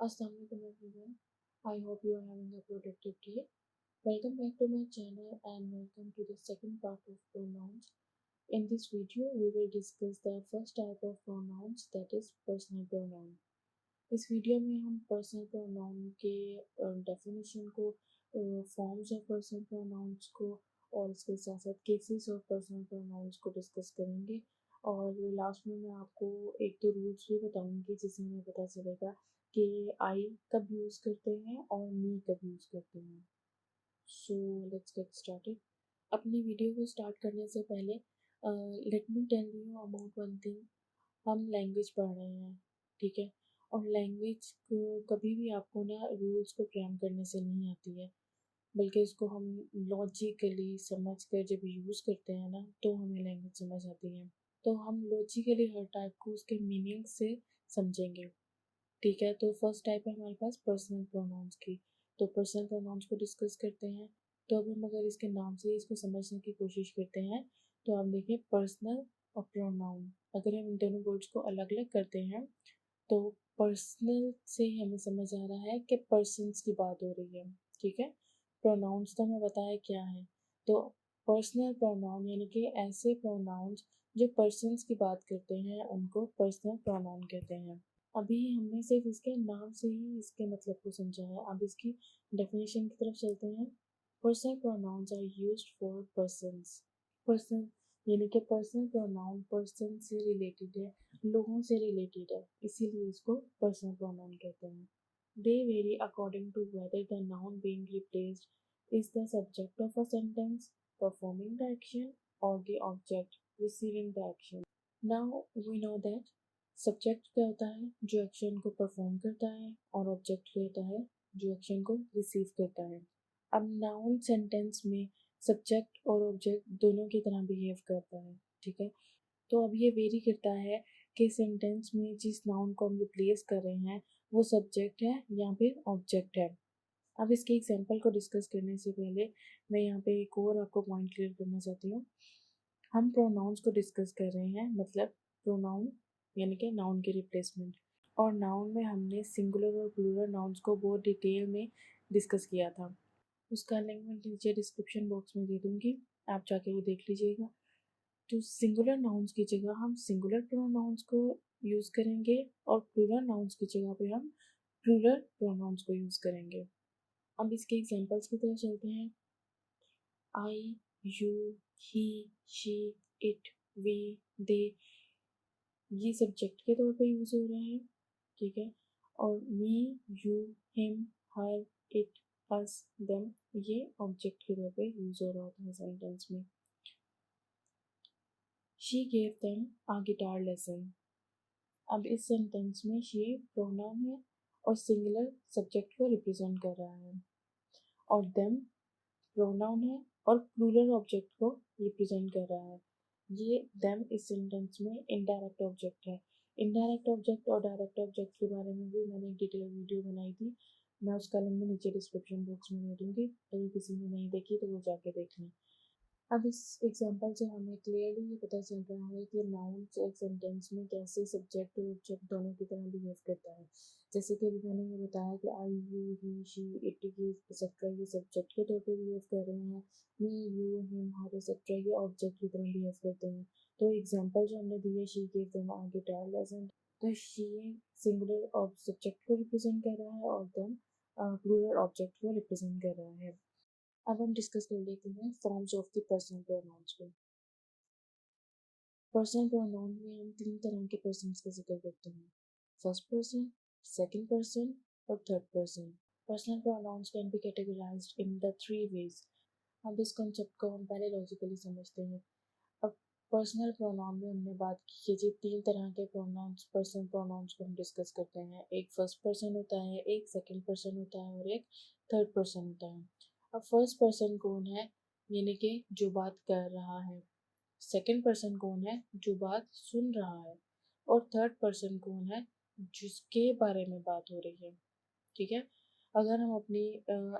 Assalamualaikum everyone. I hope you are having a productive day. Welcome back to my channel and welcome to the second part of pronouns. In this video, we will discuss the first type of pronouns, that is personal pronoun. इस video में हम personal pronoun के definition को, forms of personal pronouns को और इसके साथ साथ केसेस ऑफ पर्सनल प्रोनाउंस को डिस्कस करेंगे। और लास्ट में मैं आपको एक दो रूल्स भी बताऊंगी जिससे हमें पता चलेगा कि आई कब यूज़ करते हैं और मी कब यूज़ करते हैं। So let's get started. अपनी वीडियो को स्टार्ट करने से पहले let me tell you about one thing. हम लैंग्वेज पढ़ रहे हैं, ठीक है, और लैंग्वेज को कभी भी आपको ना रूल्स को क्राइम करने से नहीं आती है, बल्कि इसको हम लॉजिकली समझ कर जब यूज़ करते हैं ना तो हमें लैंग्वेज समझ आती है। तो हम लॉजिकली हर टाइप को उसके मीनिंग से समझेंगे, ठीक है। तो फर्स्ट टाइप है हमारे पास पर्सनल प्रोनाउंस की। तो पर्सनल प्रोनाउंस को डिस्कस करते हैं। तो अब हम अगर इसके नाम से इसको समझने की कोशिश करते हैं तो आप देखिए पर्सनल और प्रोनाउन, अगर हम इन दोनों वर्ड्स को अलग अलग करते हैं तो पर्सनल से ही हमें समझ आ रहा है कि पर्सन्स की बात हो रही है, ठीक है। प्रोनाउंस तो हमें बताया क्या है। तो पर्सनल प्रोनाउन यानी कि ऐसे प्रोनाउंस जो पर्सन्स की बात करते हैं उनको पर्सनल प्रोनाउन कहते हैं। अभी हमने सिर्फ इसके नाम से ही इसके मतलब को समझा है। अब इसकी डेफिनेशन की तरफ चलते हैं। Personal pronouns are used for persons. Person यानी कि पर्सनल प्रोनाउन पर्सन से रिलेटेड है, लोगों से रिलेटेड है, इसीलिए इसको पर्सनल प्रोनाउन कहते हैं। They vary according to whether the noun being replaced is the subject of a sentence performing the action और the object receiving the action. Now we know that subject क्या होता है, जो एक्शन को perform करता है, और ऑब्जेक्ट क्या होता है, जो एक्शन को रिसीव करता है। अब नाउन सेंटेंस में सब्जेक्ट और ऑब्जेक्ट दोनों की तरह बिहेव करता है, ठीक है। तो अब ये वेरी करता है कि सेंटेंस में जिस नाउन को हम रिप्लेस कर रहे हैं वो सब्जेक्ट है या फिर ऑब्जेक्ट है। अब इसके एग्जांपल को डिस्कस करने से पहले मैं यहाँ पे एक और आपको पॉइंट क्लियर करना चाहती हूँ। हम प्रोनाउंस को डिस्कस कर रहे हैं, मतलब प्रोनाउन यानी कि नाउन के रिप्लेसमेंट। और नाउन में हमने सिंगुलर और प्लूरल नाउन्स को बहुत डिटेल में डिस्कस किया था। उसका लिंक मैं नीचे डिस्क्रिप्शन बॉक्स में दे दूँगी, आप जाके वो देख लीजिएगा। तो सिंगुलर नाउन्स की जगह हम सिंगुलर प्रोनाउंस को यूज़ करेंगे और प्लूरल नाउन्स की जगह पे हम प्लूरल प्रोनाउंस को यूज़ करेंगे। अब इसके एग्जांपल्स की तरफ चलते हैं। I, you, he, she, it, we, they, ये सब्जेक्ट के तौर पे यूज़ हो रहे हैं, ठीक है। और me, you, him, her, it, us, them, ये ऑब्जेक्ट के तौर पे यूज़ हो रहा होता है सेंटेंस में। She gave them a guitar lesson. अब इस सेंटेंस में शी प्रोनाउन है और सिंगुलर सब्जेक्ट को रिप्रेजेंट कर रहा है, और देम प्रोनाउन है और प्लूरल ऑब्जेक्ट को रिप्रेजेंट कर रहा है। ये देम इस सेंटेंस में इनडायरेक्ट ऑब्जेक्ट है। इनडायरेक्ट ऑब्जेक्ट और डायरेक्ट ऑब्जेक्ट के बारे में भी मैंने एक डिटेल वीडियो बनाई थी, मैं उसका लिंक नीचे डिस्क्रिप्शन बॉक्स में दे दूँगी, अगर किसी ने नहीं देखी तो वो जाके देख लें। अब इस एग्जांपल से हमें क्लियरली ये पता चल रहा है कि नाउन एक सेंटेंस में कैसे सब्जेक्ट और ऑब्जेक्ट दोनों की तरह बिहेव करता है। जैसे कि अभी मैंने ये बताया कि आई, यू, ही, शी, इट, ये एक्सेट्रा ये सब्जेक्ट के तौर पे बिहेव कर रहे हैं। मी, यू, हिम, हर एक्सेट्रा ये ऑब्जेक्ट की तरह बिहेव करते हैं। तो एग्जांपल जो हमने दिए, she gave them a guitar lesson, तो शी सिंगुलर सब्जेक्ट को रिप्रेजेंट कर रहा है और देम प्लूरल ऑब्जेक्ट को रिप्रेजेंट कर रहा है। अब हम डिस्कस कर लेते हैं forms of the personal pronouns को। पर्सनल प्रोनाउन में हम तीन तरह के पर्सन का जिक्र करते हैं, फर्स्ट पर्सन, सेकंड पर्सन और third person. Personal pronouns can be categorised in the three ways. अब इस कॉन्सेप्ट को हम पहले लॉजिकली समझते हैं। अब पर्सनल प्रोनाउन में हमने बात की कि जी तीन तरह के प्रोनाउंस, पर्सनल प्रोनाउंस को हम डिस्कस करते हैं। एक फर्स्ट पर्सन होता है, एक सेकंड पर्सन होता है और एक थर्ड पर्सन होता है। अब फर्स्ट पर्सन कौन है, यानी कि जो बात कर रहा है। सेकंड पर्सन कौन है, जो बात सुन रहा है। और थर्ड पर्सन कौन है, जिसके बारे में बात हो रही है, ठीक है। अगर हम अपनी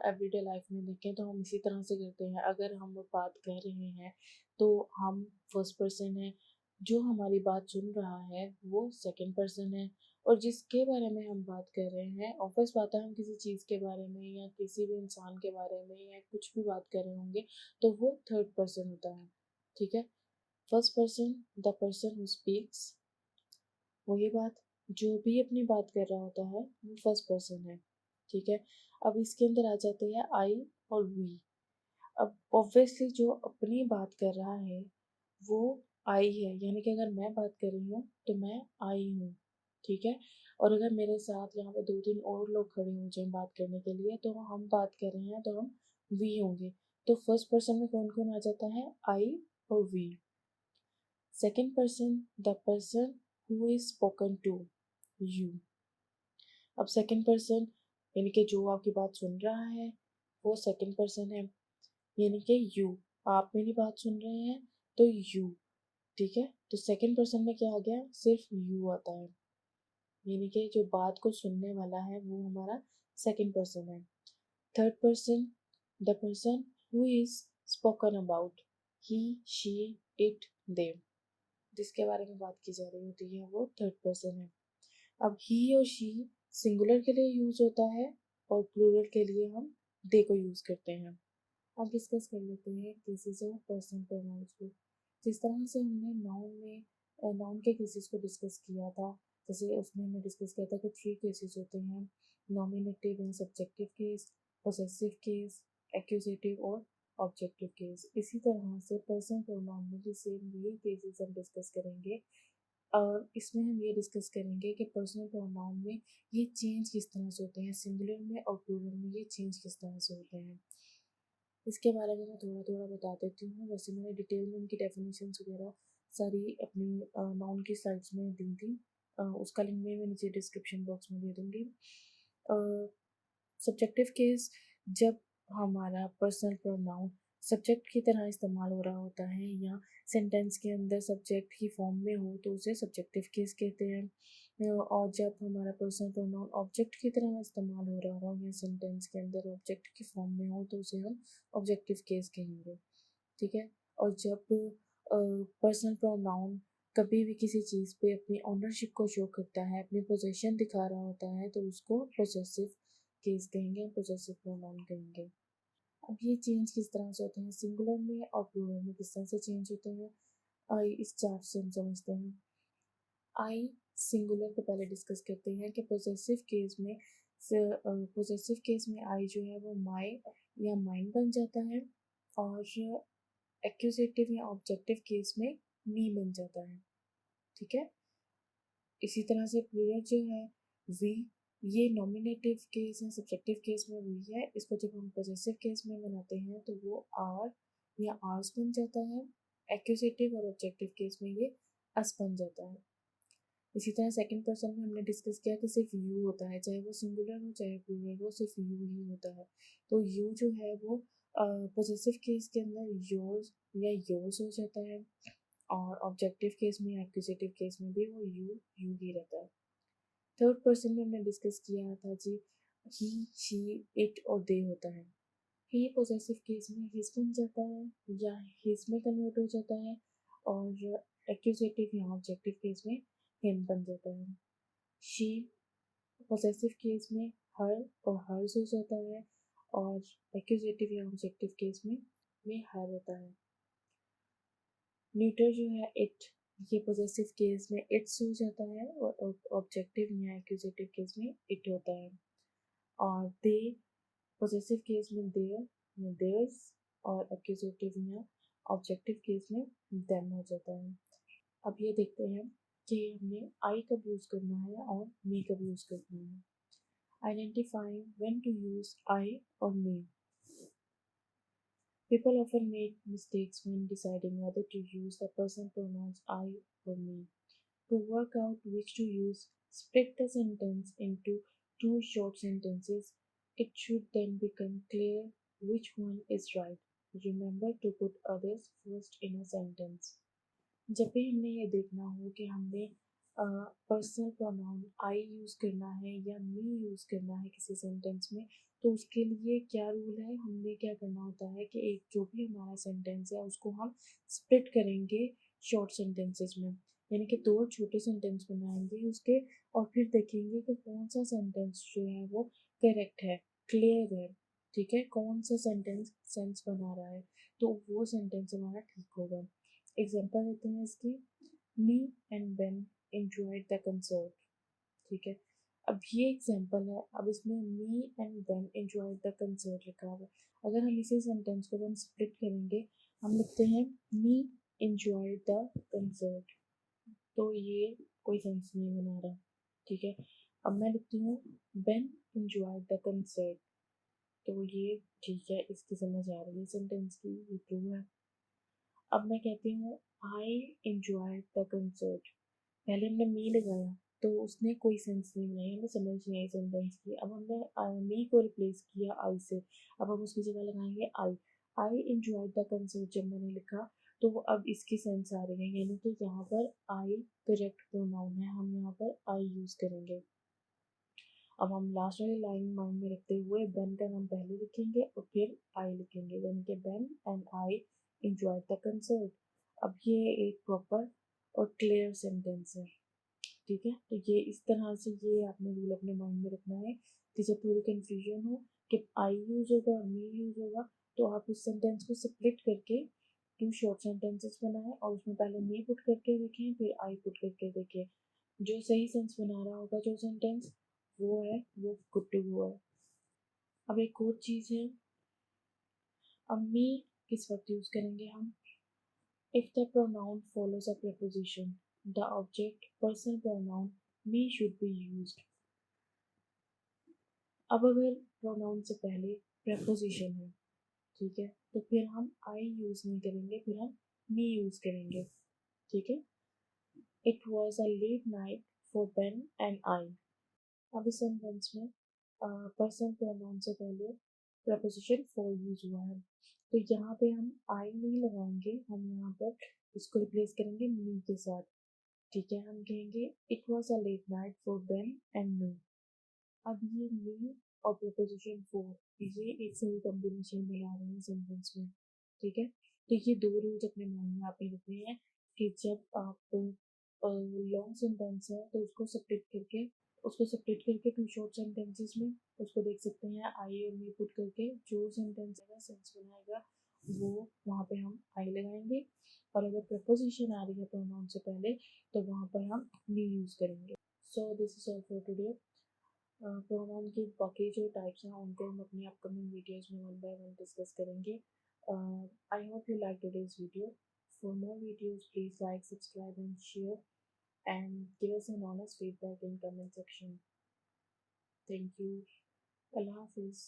एवरीडे लाइफ में देखें तो हम इसी तरह से करते हैं। अगर हम बात कर रहे हैं तो हम फर्स्ट पर्सन है, जो हमारी बात सुन रहा है वो सेकंड पर्सन है, और जिसके बारे में हम बात कर रहे हैं, ऑब्वियस बात है हम किसी चीज़ के बारे में या किसी भी इंसान के बारे में या कुछ भी बात कर रहे होंगे तो वो थर्ड पर्सन होता है, ठीक है। First person, the person who speaks, वही बात, जो भी अपनी बात कर रहा होता है वो फर्स्ट पर्सन है, ठीक है। अब इसके अंदर आ जाते हैं आई और वी। अब ऑब्वियसली जो अपनी बात कर रहा है वो आई है, यानी कि अगर मैं बात कर रही हूँ तो मैं आई हूँ, ठीक है। और अगर मेरे साथ यहाँ पे दो तीन और लोग खड़े हो जाए बात करने के लिए तो हम बात कर रहे हैं तो हम वी होंगे। तो फर्स्ट पर्सन में कौन कौन आ जाता है, आई और we. Second person, the person who is spoken to, you. अब सेकेंड पर्सन यानी कि जो आपकी बात सुन रहा है वो सेकेंड पर्सन है, यानी कि यू। आप मेरी बात सुन रहे हैं तो यू, ठीक है। तो सेकेंड पर्सन में क्या आ गया, सिर्फ यू आता है, यानी कि जो बात को सुनने वाला है वो हमारा सेकेंड पर्सन है। Third person, the person who is spoken about, he, she, it, they, जिसके बारे में बात की जा रही होती है वो थर्ड पर्सन है। अब ही और शी सिंगुलर के लिए यूज होता है और प्लूरल के लिए हम दे को यूज करते हैं। अब डिस्कस कर लेते हैं केसेस ऑफ पर्सनल प्रोनाउंस को। जिस तरह से हमने नाउन में नाउन के केसेस को डिस्कस किया था, जैसे उसमें हमने डिस्कस किया था कि थ्री केसेस होते हैं, nominative and subjective case, possessive case, accusative और ऑब्जेक्टिव केस। इसी तरह से पर्सनल प्रोनाउन में भी सेम यही केसेस हम डिस्कस करेंगे। और इसमें हम ये डिस्कस करेंगे कि पर्सनल प्रोनाउन में ये चेंज किस तरह से होते हैं, सिंगुलर में और प्लूरल में ये चेंज किस तरह से होते हैं। इसके बारे में मैं थोड़ा थोड़ा बता देती हूँ। वैसे मैंने डिटेल में इनकी डेफिनेशंस वगैरह सारी अपनी नाउन की स्लाइड्स में दी थी, उसका लिंक भी मैं नीचे डिस्क्रिप्शन बॉक्स में दे दूँगी। सब्जेक्टिव केस, जब हमारा पर्सनल प्रोनाउन सब्जेक्ट की तरह इस्तेमाल हो रहा होता है या सेंटेंस के अंदर सब्जेक्ट की फॉर्म में हो तो उसे सब्जेक्टिव केस कहते हैं। और जब हमारा पर्सनल प्रोनाउन ऑब्जेक्ट की तरह इस्तेमाल हो रहा हो या सेंटेंस के अंदर ऑब्जेक्ट की फॉर्म में हो तो उसे हम ऑब्जेक्टिव केस कहेंगे, ठीक है। और जब पर्सनल प्रोनाउन कभी भी किसी चीज़ पे अपनी ओनरशिप को शो करता है, अपनी पोजीशन दिखा रहा होता है तो उसको पोजेसिव केस कहेंगे, पोजेसिव प्रोनाउन कहेंगे। अब ये चेंज किस तरह से होते हैं, सिंगुलर में और प्लूरल में किस तरह से चेंज होते हैं, इस चार्ट से हम समझते हैं। आई सिंगुलर को पहले डिस्कस करते हैं कि पोजेसिव केस में आई जो है वो माई या माइन बन जाता है और एक्यूजेटिव या ऑब्जेक्टिव केस में मी बन जाता है, ठीक है। इसी तरह से प्लूरल जो है वी, ये नॉमिनेटिव केस या सब्जेक्टिव केस में वी है, इसको जब हम पोजेसिव केस में बनाते हैं तो वो आर या आर्स बन जाता है। एक्यूजेटिव और ऑब्जेक्टिव केस में ये अस बन जाता है। इसी तरह सेकंड पर्सन में हमने डिस्कस किया कि सिर्फ यू होता है, चाहे वो सिंगुलर हो चाहे प्लूरल हो, सिर्फ यू ही होता है। तो यू जो है वो पोजेसिव केस के अंदर योर्स या योर्स हो जाता है और ऑब्जेक्टिव केस में एक्यूजेटिव केस में भी वो यू यू ही रहता है। थर्ड पर्सन में हमने डिस्कस किया था जी, ही, शी, इट और दे होता है। ही पोजेसिव केस में हिज बन जाता है या हिज में कन्वर्ट हो जाता है और एक्यूजेटिव या ऑब्जेक्टिव केस में हिम बन जाता है। शी पोजेसिव केस में हर और हर्स हो जाता है और एक्यूजेटिव या ऑब्जेक्टिव केस में हर होता है। न्यूटर जो है इट, ये पोजेसिव केस में इट्स हो जाता है और ऑब्जेक्टिव या एक्यूजेटिव केस में इट होता है। और दे पोजेसिव केस में देयर या देयर्स और एक्यूजेटिव या ऑब्जेक्टिव केस में देम हो जाता है। अब ये देखते हैं कि हमने आई कब यूज करना है और मी कब यूज करना है। Identifying when to use I और me. People often make mistakes when deciding whether to use the personal pronouns I or me. To work out which to use, split the sentence into two short sentences. It should then become clear which one is right. Remember to put others first in a sentence. जब भी हमने ये देखना हो कि हमने personal pronoun आई use करना है या मी यूज़ करना है किसी सेंटेंस में, तो उसके लिए क्या रूल है, हमने क्या करना होता है कि एक जो भी हमारा सेंटेंस है उसको हम स्प्लिट करेंगे शॉर्ट सेंटेंसेस में। यानी कि 2 छोटे सेंटेंस बनाएंगे उसके, और फिर देखेंगे कि कौन सा सेंटेंस जो है वो करेक्ट है, क्लियर है, ठीक है, कौन सा सेंटेंस सेंस बना रहा है, तो वो सेंटेंस हमारा ठीक होगा। एग्जांपल देते हैं इसकी, me and Ben enjoyed the concert, ठीक है। अब ये एग्जांपल है, अब इसमें me and Ben enjoyed the concert लिखा हुआ है। अगर हम इसी सेंटेंस को हम स्प्लिट करेंगे, हम लिखते हैं मी एंजॉयड द कंसर्ट, तो ये कोई सेंस नहीं बना रहा, ठीक है। अब मैं लिखती हूँ बेन एंजॉयड द कंसर्ट, तो ये ठीक है, इसकी समझ आ रही है सेंटेंस की, ये ट्रू है। अब मैं कहती हूँ आई एंजॉयड द कंसर्ट, पहले हमने मी लगाया तो उसने कोई सेंस नहीं बनाई, हमें समझ नहीं आई सेंटेंस की। अब हमने मी को रिप्लेस किया आई से, अब हम उसकी जगह लगाएंगे आई। आई एंजॉयड द कंसर्ट जब मैंने लिखा तो अब इसकी सेंस आ रही है, यानी कि यहाँ पर आई करेक्ट प्रोनाउन है, हम यहाँ पर आई यूज करेंगे। अब हम लास्ट वाली लाइन माइंड में रखते हुए बेन का नाम पहले लिखेंगे और फिर आई लिखेंगे, यानी कि Ben and I enjoyed the concert. अब ये एक प्रॉपर और क्लियर सेंटेंस है, ठीक है। तो ये इस तरह से ये आपने रूल अपने माइंड में रखना है कि जब थोड़ी कंफ्यूजन हो कि आई यूज होगा और मी यूज होगा, तो आप उस सेंटेंस को स्प्लिट करके 2 शॉर्ट सेंटेंसेस बनाएं और उसमें पहले मी पुट करके देखें, फिर आई पुट करके देखें। जो सही सेंस बना रहा होगा जो सेंटेंस, वो है वो गुड टू गो है। अब एक और चीज़ है, अब मी किस वक्त यूज करेंगे हम, if the pronoun follows a preposition, the object person pronoun me should be used। अब अगर प्रोनाउन से पहले preposition है, ठीक है, तो फिर हम आई यूज नहीं करेंगे, फिर हम मी यूज करेंगे, ठीक है। It was a late night for Ben and I. अब इस सेंटेंस में पर्सन प्रोनाउन से पहले preposition for यूज हुआ है, तो यहाँ पे हम आई नहीं लगाएंगे, हम यहाँ पर इसको रिप्लेस करेंगे मी के साथ, ठीक है। हम कहेंगे it was a late night for Ben and me. अब ये मी और प्रीपोजिशन फॉर, ये एक सही कॉम्बिनेशन बना रहे हैं सेंटेंस में, ठीक है। तो ये 2 रूल्स अपने माइंड में आपने रखने हैं कि जब आप लॉन्ग सेंटेंस है तो उसको सेपरेट करके 2 शॉर्ट सेंटेंसेस में उसको देख सकते हैं, आई और मी पुट करके जो सेंटेंस का सेंस बनाएगा वो वहाँ पे हम आई लगाएंगे, और अगर प्रपोजिशन आ रही है प्रोनाउन से पहले तो वहाँ पर हम मी यूज करेंगे। So this is all for today. Pronoun की बाकी जो टाइप्स हैं उनको हम अपनी अपकमिंग वीडियोस में 1 बाय 1 डिस्कस करेंगे। I hope you like today's video. For more videos please like, subscribe and share and give us an honest feedback in comment section. Thank you. Allah Hafiz.